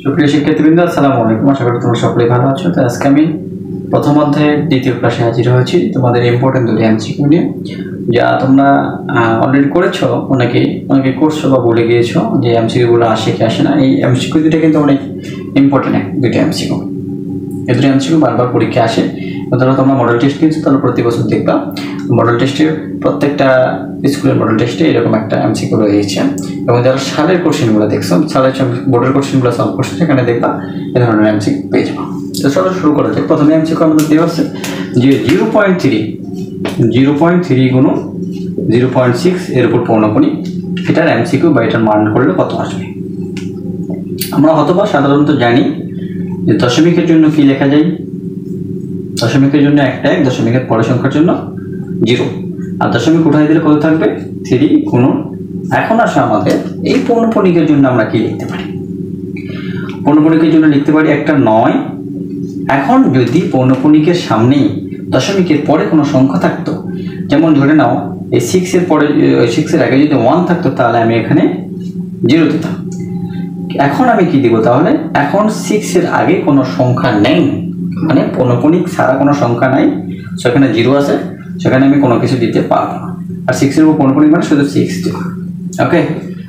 সুপ্রিয় শিক্ষার্থীবৃন্দ, আসসালামু আলাইকুম। আশা করি তোমরা সকলেই ভালো আছো। তো আজকে আমি প্রথম অধ্যায়ের দ্বিতীয় ক্লাসে হাজির হয়েছি তোমাদের ইম্পর্টেন্ট দুটি এমসিকিউ নিয়ে, যা তোমরা অলরেডি করেছো, অনেকে করছো বা বলে গিয়েছো যে এমসিকিউগুলো আসে কি আসে না। এই এমসিকিউ দুটো কিন্তু অনেক ইম্পর্টেন্ট দুটো এমসিকিউ। এই দুটো এমসিকিউ বারবার পরীক্ষা আসে। ধরো তোমরা মডেল টেস্ট দিচ্ছ, তাহলে প্রতি বছর দেখবা মডেল টেস্টের প্রত্যেকটা স্কুলের মডেল টেস্টে এরকম একটা এমসিকিউ রয়েছে। এবং যারা সালের কোশ্চেনগুলো দেখছো, সালের বোর্ডের কোশ্চেনগুলো সলভ করছো, সেখানে দেখবা এই ধরনের এমসিকিউ পেয়ে যাবো। তো চলো শুরু করা যাক। প্রথমে এমসিকিউ আমাদের দেওয়া আছে যে 0.3 গুণ 0.6 এর উপর পৌনঃপুনিক, এটার এমসিকিউ বা এটার মান করলে কত আসবে। আমরা হয়তোবা সাধারণত জানি যে দশমিকের জন্য কি লেখা যায়, দশমিকের জন্য একটা 1, দশমিকের পরের সংখ্যার জন্য 0, আর দশমিক উঠাই দিলে কত থাকবে 3 গুণ। এখন আসে আমাদের এই পৌনঃপুনিকের জন্য আমরা কি লিখতে পারি। পৌনঃপুনিকের জন্য লিখতে পারি একটা 9। এখন যদি পৌনঃপুনিকের সামনেই দশমিকের পরে কোনো সংখ্যা থাকতো, যেমন ধরে নাও এই 6 এর পরে 6 এর আগে যদি 1 থাকতো, তাহলে আমি এখানে 0 দিতাম। এখন আমি কি দিব, তাহলে এখন 6 এর আগে কোনো সংখ্যা নেই, মানে পৌনঃপুনিক ছাড়া কোনো সংখ্যা নাই, সেখানে 0 আছে, সেখানে আমি কোনো কিছু দিতে পারবো না। আর 6 এর উপর পৌনঃপুনিক মানে শুধু 6 দিব। ওকে,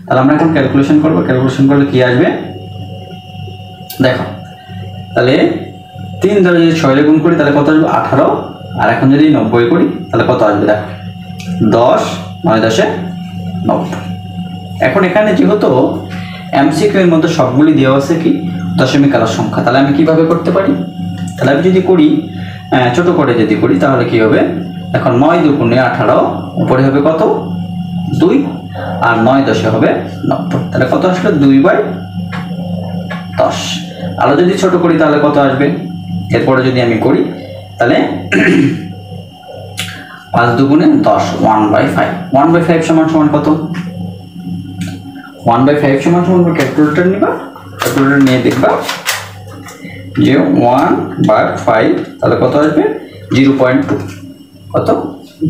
তাহলে আমরা এখন ক্যালকুলেশন করবো। ক্যালকুলেশন করলে কি আসবে দেখো, তাহলে 3 ধরে যদি 6 গুণ করি তাহলে কত আসবে 18, আর এখন যদি 90 করি তাহলে কত আসবে দেখো 10, 9 10 90। এখন এখানে যেহেতু এমসিকিউ এর মধ্যে সবগুলি দেওয়া আছে কি দশমিক আলার সংখ্যা, তাহলে আমি কিভাবে করতে পারি, তাহলে আমি যদি করি ছোট করে যদি করি তাহলে কি হবে, এখন 9 দুগুণে 18, উপরে হবে কত 2, আর 9 10 হবে 90, তাহলে কত আসলে 2/10। আরো যদি ছোট করি তাহলে কত আসবে, এরপরে যদি আমি করি তাহলে 5 দুগুণে 10, 1/5। 1/5 সমান সমান কত, 1/5 সমান সমান ক্যালকুলেটর নিবা, ক্যালকুলেটর নিয়ে দেখবা যে 1/5 তাহলে কত আসবে 0.2, কত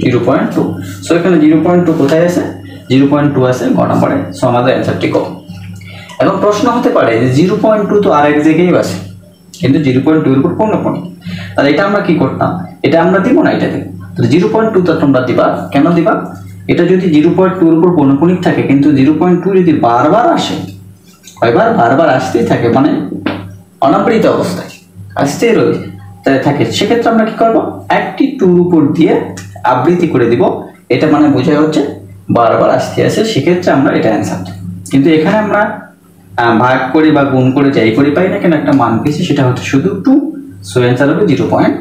0.2। সো এখানে 0.2 কোথায় আছে, 0.2 আছে গ নম্বরে। সো আমাদের অ্যান্সারটি কত। এখন প্রশ্ন হতে পারে যে 0.2 তো আরেক জায়গায় আছে, কিন্তু 0.2 এর উপর পৌনঃপুনিক, তাহলে এটা আমরা কি করতাম, এটা আমরা দিব না, এটা দেব। তাহলে 0.2 টা তোমরা দিবা, কেন দিবা, এটা যদি 0.2 এর উপর পৌনঃপুনিক থাকে, কিন্তু 0.2 যদি বারবার আসে, কয়বার বারবার আসতেই থাকে, মানে অনাবৃত অবস্থায় আসতেই রয়েছে তাই থাকে, সেক্ষেত্রে আমরা কি করব, একটি 2 উপর দিয়ে আবৃত্তি করে দিব, এটা মানে বোঝায় হচ্ছে বারবার আসতে আসে, সেক্ষেত্রে আমরা এটা অ্যান্সার দেব। কিন্তু এখানে আমরা ভাগ করি বা গুণ করে যাই করি পাই না কেন, একটা মান পেয়েছি, সেটা হচ্ছে শুধু 2, সো অ্যান্সার হবে 0.2।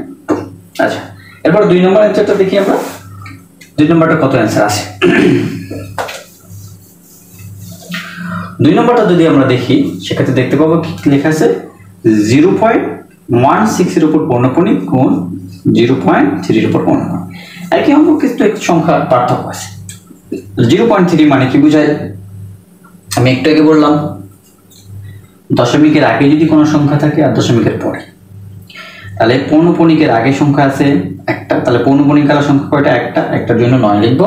আচ্ছা, এরপর 2 নম্বর অ্যান্সারটা দেখি আমরা, 2 নম্বরটা কত অ্যান্সার আছে। 2 নম্বরটা যদি আমরা দেখি, সেক্ষেত্রে দেখতে পাবো কি লেখা আছে, 0.16 এর উপর পৌনঃপুনিক গুণ 0.3 এর উপর পৌনঃপুনিক। একই অঙ্ক, কিন্তু একটি সংখ্যার পার্থক্য আছে। 0.3 মানে কি বোঝায়, আমি একটু আগে বললাম দশমিকের আগে যদি কোনো সংখ্যা থাকে আর দশমিকের পরে, তাহলে পৌনঃপুনিকের আগে সংখ্যা আছে একটা, তাহলে পৌনঃপুনিক আলার সংখ্যা কয়টা, একটা, একটার জন্য 9 লিখব।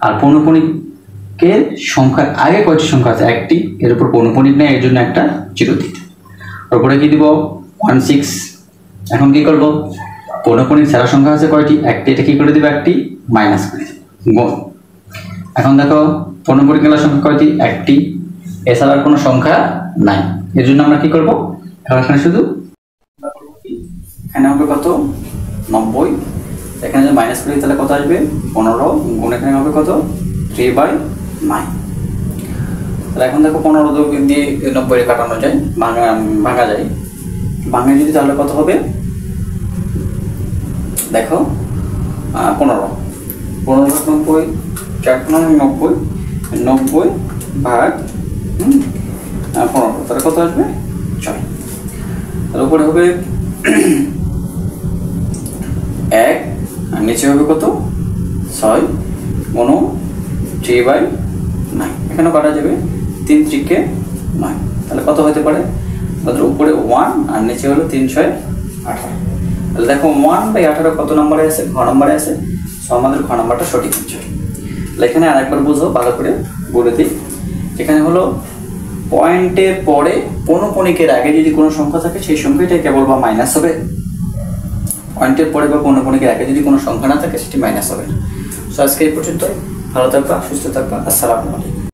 আর পৌনঃপুনিকের সংখ্যার আগে কয়টি সংখ্যা আছে, একটি, এর উপর পৌনঃপুনিক নেই, এর জন্য একটা 0 দিতে। তারপরে কি দিব 16। এখন কি করব, পৌনঃপুনিক ছাড়া সংখ্যা আছে কয়টি, একটি, এটা কি করে দিব, একটি মাইনাস করে দিব গুণ। এখন দেখো পৌনঃপুনিক আলার সংখ্যা কয়টি, একটি, এছাড়া কোনো সংখ্যা নাই, এর জন্য আমরা কি করব, এখানে শুধু এখানে হবে কত 90, এখানে যদি মাইনাস করি তাহলে কত আসবে 15, গুণ এখানে হবে কত 3/9। তাহলে এখন দেখো 15 দিয়ে 90 কাটানো যায়, ভাঙা যায়, ভাঙে যদি তাহলে কত হবে দেখো 15 ভাগ 90, 4×90, 90 ভাগ 15, তাহলে কত আসবে 6। তার উপরে হবে 1, আর নিচে হবে কত 6 গুণ 3/9। এখানে কাটা যাবে 3 3 9, তাহলে কত হতে পারে, তাহলে উপরে 1 আর নিচে হলো 3 6 18। তাহলে দেখো 1/18 কত নম্বরে আছে, ঘ নম্বরে আছে। সো আমাদের ঘ নম্বরটা সঠিক হচ্ছে। এখানে আরেকবার বুঝো ভালো করে বলে দিই, এখানে হলো পয়েন্টের পরে পৌনঃপুনিকের আগে যদি কোনো সংখ্যা থাকে সেই সংখ্যাটাই কেবল বা মাইনাস হবে, পয়েন্টের পরে বা পৌনঃপুনিকের আগে যদি কোনো সংখ্যা না থাকে সেটি মাইনাস হবে না। সো আজকে এই পর্যন্তই। ভালো থাকবা, সুস্থ থাকবা। আসসালামু আলাইকুম।